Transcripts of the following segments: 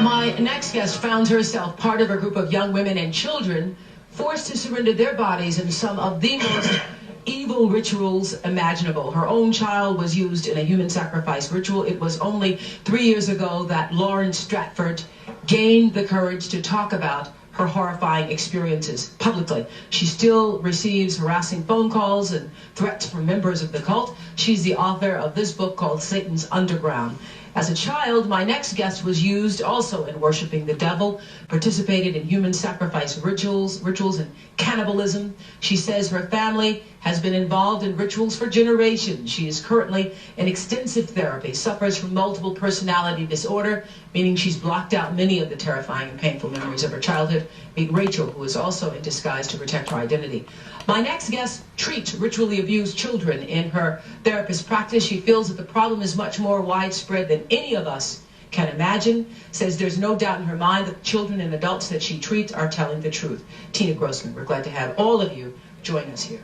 My next guest found herself part of a group of young women and children forced to surrender their bodies in some of the most evil rituals imaginable. Her own child was used in a human sacrifice ritual. It was only 3 years ago that Lauren Stratford gained the courage to talk about her horrifying experiences publicly. She still receives harassing phone calls and threats from members of the cult. She's the author of this book called Satan's Underground. As a child, my next guest was used also in worshiping the devil, participated in human sacrifice rituals and cannibalism. She says her family has been involved in rituals for generations. She is currently in extensive therapy, suffers from multiple personality disorder, meaning she's blocked out many of the terrifying and painful memories of her childhood. Meet Rachel, who is also in disguise to protect her identity. My next guest treats ritually abused children in her therapist practice. She feels that the problem is much more widespread than any of us can imagine. Says there's no doubt in her mind that the children and adults that she treats are telling the truth. Tina Grossman, we're glad to have all of you join us here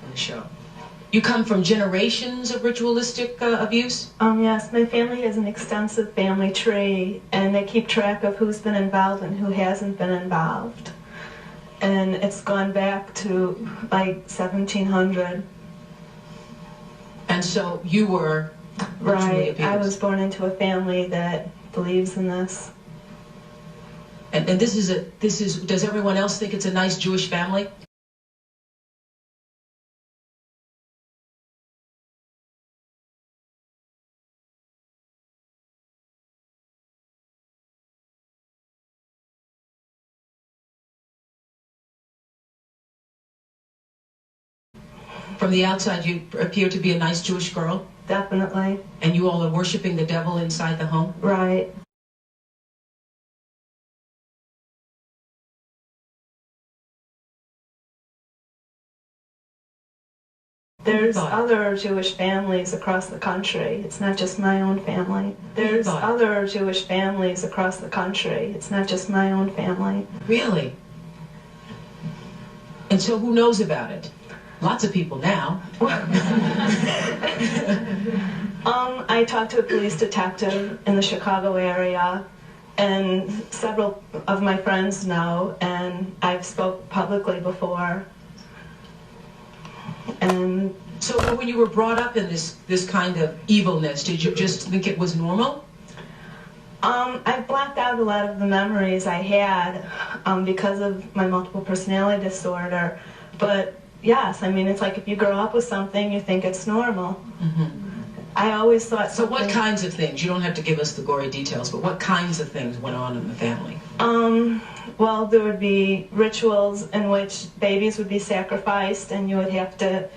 on the show. You come from generations of ritualistic abuse? Yes, my family has an extensive family tree, and they keep track of who's been involved and who hasn't been involved. And it's gone back to like 1700. And so you were right. abused. I was born into a family that believes in this. And this is does everyone else think it's a nice Jewish family? From the outside, you appear to be a nice Jewish girl. Definitely. And you all are worshiping the devil inside the home? Right. There's other Jewish families across the country. It's not just my own family. There's other Jewish families across the country. It's not just my own family. Really? And so who knows about it? Lots of people now. I talked to a police detective in the Chicago area, and several of my friends know, and I've spoke publicly before. And so when you were brought up in this kind of evilness, did you just think it was normal? I blacked out a lot of the memories I had because of my multiple personality disorder, but yes, I mean, it's like if you grow up with something, you think it's normal. Mm-hmm. I always thought So what kinds of things? You don't have to give us the gory details, but what kinds of things went on in the family? Well, there would be rituals in which babies would be sacrificed, and you would have to,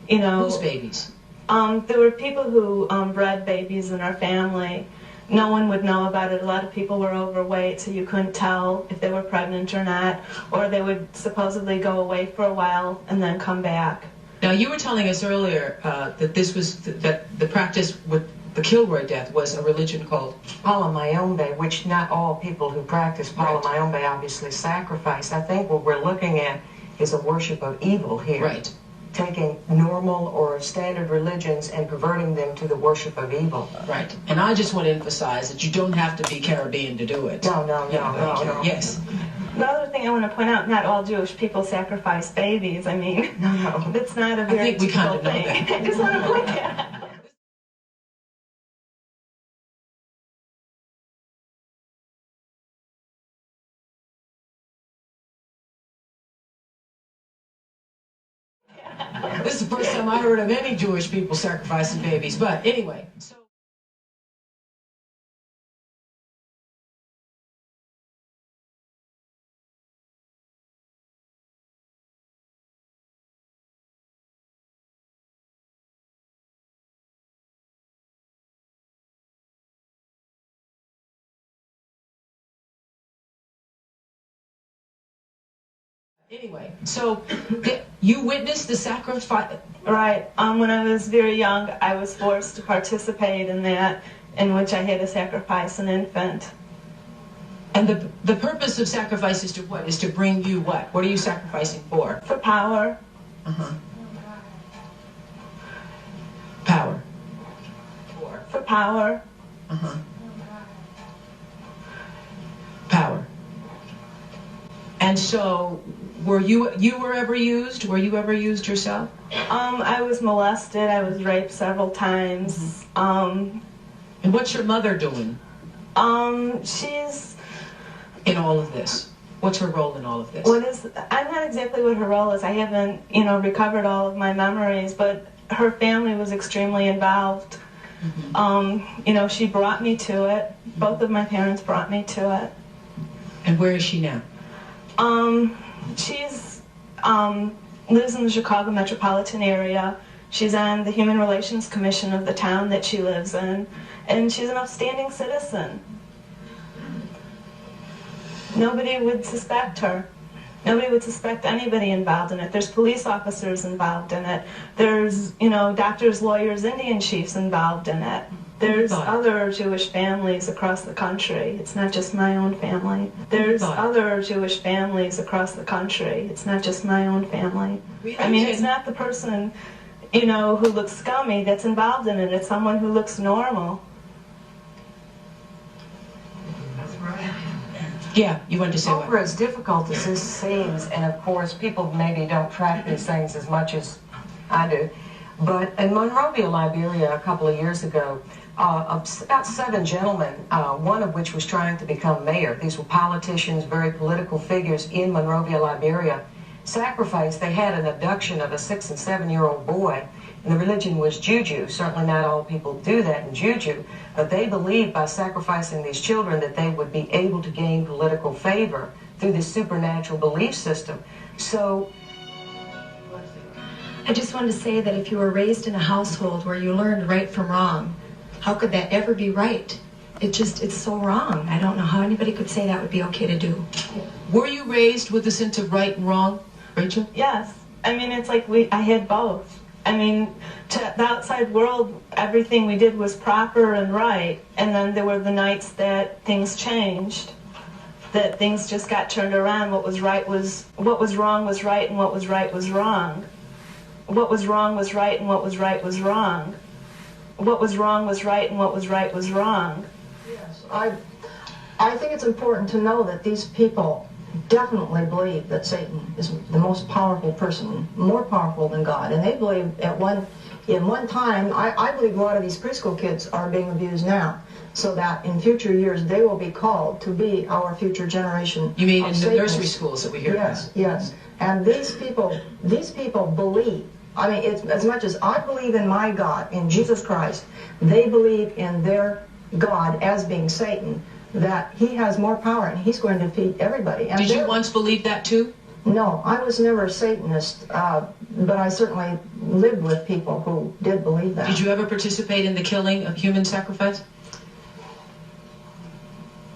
you know... Whose babies? There were people who bred babies in our family. No one would know about it. A lot of people were overweight, so you couldn't tell if they were pregnant or not, or they would supposedly go away for a while and then come back. Now, you were telling us earlier that this was that the practice with the Kilroy death was a religion called Palamayombe, which not all people who practice Palamayombe obviously sacrifice. I think what we're looking at is a worship of evil here. Right. Taking normal or standard religions and converting them to the worship of evil. Right. And I just want to emphasize that you don't have to be Caribbean to do it. No. Yes. The other thing I want to point out, not all Jewish people sacrifice babies. I mean, no. That's not a very typical thing. I just want to point that out. This is the first time I heard of any Jewish people sacrificing babies, but anyway. So anyway, so you witnessed the sacrifice. Right. When I was very young, I was forced to participate in that, in which I had to sacrifice an infant. And the purpose of sacrifice is to what? Is to bring you what? What are you sacrificing for? For power. Uh-huh. Power. For power. Uh-huh. And so, were you ever used? Were you ever used yourself? I was molested. I was raped several times. And what's your mother doing? She's in all of this. What's her role in all of this? I'm not exactly what her role is. I haven't, recovered all of my memories, but her family was extremely involved. She brought me to it. Both of my parents brought me to it. And where is she now? She's lives in the Chicago metropolitan area. She's on the Human Relations Commission of the town that she lives in, and she's an upstanding citizen. Nobody would suspect her. Nobody would suspect anybody involved in it. There's police officers involved in it. There's, doctors, lawyers, Indian chiefs involved in it. There's other Jewish families across the country. It's not just my own family. There's other Jewish families across the country. It's not just my own family. I mean, it's not the person, who looks scummy that's involved in it. It's someone who looks normal. That's right. Yeah, you wanted to say what? For as difficult as this seems, and of course people maybe don't track these things as much as I do, but in Monrovia, Liberia, a couple of years ago, about 7 gentlemen, one of which was trying to become mayor. These were politicians, very political figures in Monrovia, Liberia. Sacrificed, they had an abduction of a 6- and 7-year-old boy, and the religion was juju. Certainly not all people do that in juju, but they believed by sacrificing these children that they would be able to gain political favor through this supernatural belief system. So I just wanted to say that if you were raised in a household where you learned right from wrong, how could that ever be right? It's so wrong. I don't know how anybody could say that would be okay to do. Were you raised with a sense of right and wrong, Rachel? Yes. I mean, it's like I had both. I mean, to the outside world, everything we did was proper and right, and then there were the nights that things changed, that things just got turned around. What was wrong was right, and what was right was wrong. What was wrong was right, and what was right was wrong. What was wrong was right, and what was right was wrong. Yes, I think it's important to know that these people definitely believe that Satan is the most powerful person, more powerful than God. And they believe in one time, I believe a lot of these preschool kids are being abused now, so that in future years they will be called to be our future generation. You mean in the nursery schools that we hear about? Yes, yes. And these people believe. I mean, it's as much as I believe in my God, in Jesus Christ, they believe in their God as being Satan, that he has more power and he's going to defeat everybody. And did you once believe that too? No, I was never a Satanist, but I certainly lived with people who did believe that. Did you ever participate in the killing of human sacrifice?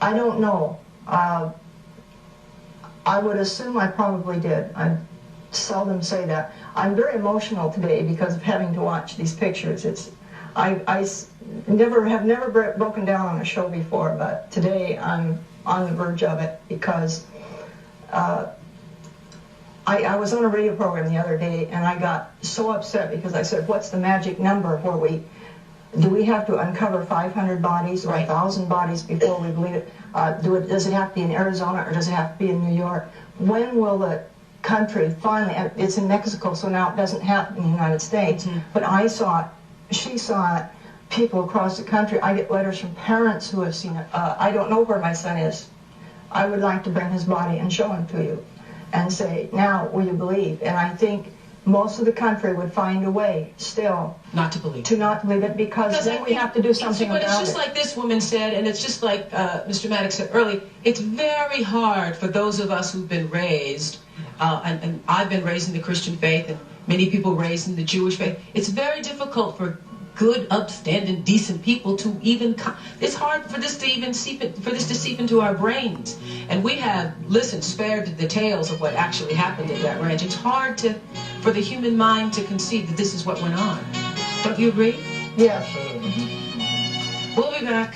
I don't know. I would assume I probably did. I seldom say that. I'm very emotional today because of having to watch these pictures. I have never broken down on a show before, but today I'm on the verge of it because I was on a radio program the other day and I got so upset because I said, what's the magic number where do we have to uncover 500 bodies or 1,000 bodies before we believe it? Does it have to be in Arizona or does it have to be in New York? When will the country finally, it's in Mexico, so now it doesn't happen in the United States, but I saw it, she saw it, people across the country. I get letters from parents who have seen it. I don't know where my son is. I would like to bring his body and show him to you and say, now will you believe? And I think most of the country would find a way still not to believe it because then we have to do something about it. But it's just like this woman said, and it's just like Mr. Maddox said earlier, it's very hard for those of us who've been raised, and I've been raised in the Christian faith, and many people raised in the Jewish faith. It's very difficult for good, upstanding, decent people to even it's hard for this to even seep into our brains. And we have spared the details of what actually happened at that ranch. It's hard for the human mind to conceive that this is what went on. Don't you agree? Yes. We'll be back.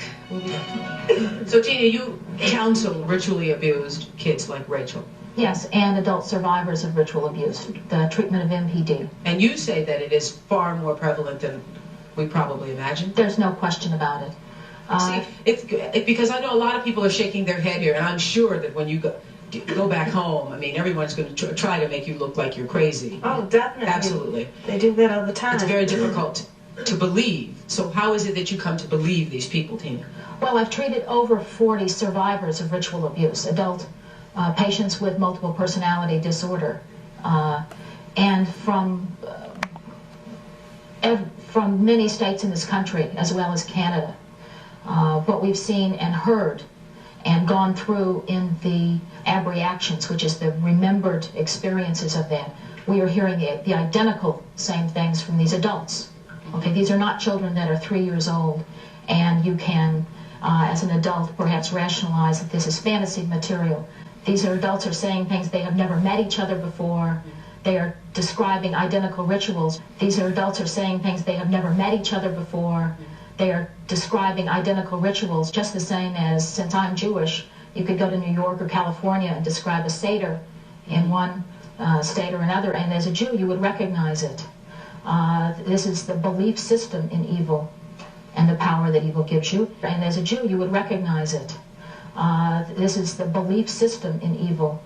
So Tina, you counsel ritually abused kids like Rachel. Yes, and adult survivors of ritual abuse, the treatment of MPD. And you say that it is far more prevalent than we probably imagine. There's no question about it. See, because I know a lot of people are shaking their head here, and I'm sure that when you go, go back home, I mean, everyone's going to try to make you look like you're crazy. Oh, definitely. Absolutely. They do that all the time. It's very difficult to believe. So how is it that you come to believe these people, Tina? Well, I've treated over 40 survivors of ritual abuse, adult patients with multiple personality disorder, and from many states in this country, as well as Canada. What we've seen and heard and gone through in the abreactions, which is the remembered experiences of that, we are hearing the identical same things from these adults. Okay, these are not children that are 3 years old, and you can, as an adult, perhaps rationalize that this is fantasy material. These adults are saying things, they have never met each other before. They are describing identical rituals. These adults are saying things, they have never met each other before. They are describing identical rituals, just the same as, since I'm Jewish, you could go to New York or California and describe a Seder in one state or another, and as a Jew you would recognize it. This is the belief system in evil and the power that evil gives you, and as a Jew you would recognize it. This is the belief system in evil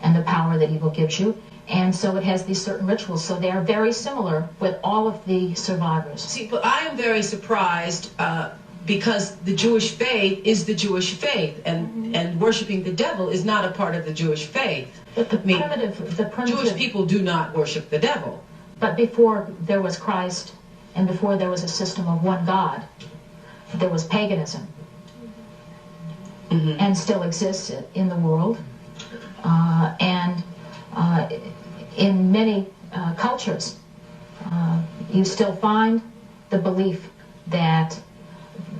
and the power that evil gives you. And so it has these certain rituals. So they are very similar with all of the survivors. See, but I am very surprised because the Jewish faith is the Jewish faith, and worshiping the devil is not a part of the Jewish faith. But the primitive Jewish people do not worship the devil. But before there was Christ, and before there was a system of one God, there was paganism, and still exists in the world, in many cultures, you still find the belief that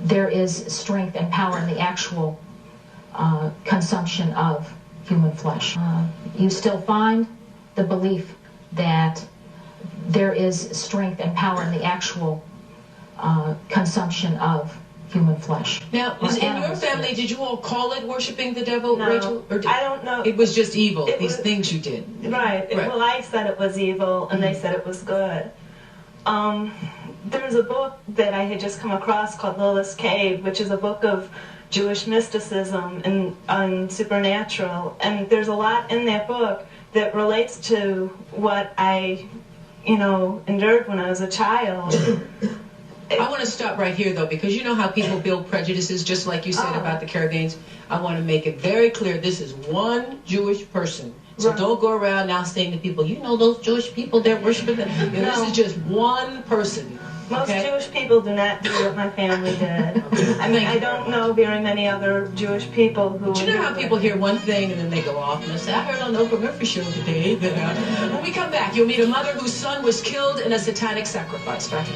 there is strength and power in the actual consumption of human flesh. You still find the belief that there is strength and power in the actual consumption of human flesh. Now, in your family, did you all call it worshiping the devil, No, Rachel? Or I don't know. It was just evil, these things you did. Right. Well, I said it was evil, and they said it was good. There was a book that I had just come across called Lola's Cave, which is a book of Jewish mysticism and supernatural. And there's a lot in that book that relates to what I, endured when I was a child. I want to stop right here, though, because you know how people build prejudices, just like you said about the Caribbeans. I want to make it very clear, this is one Jewish person. So don't go around now saying to people, those Jewish people, they're worshiping them. This is just one person. Most Jewish people do not do what my family did. I mean, I don't know very many other Jewish people who... Do you know how people hear one thing and then they go off and they say, I heard on the Oprah Winfrey show today that... When we come back, you'll meet a mother whose son was killed in a satanic sacrifice. Right?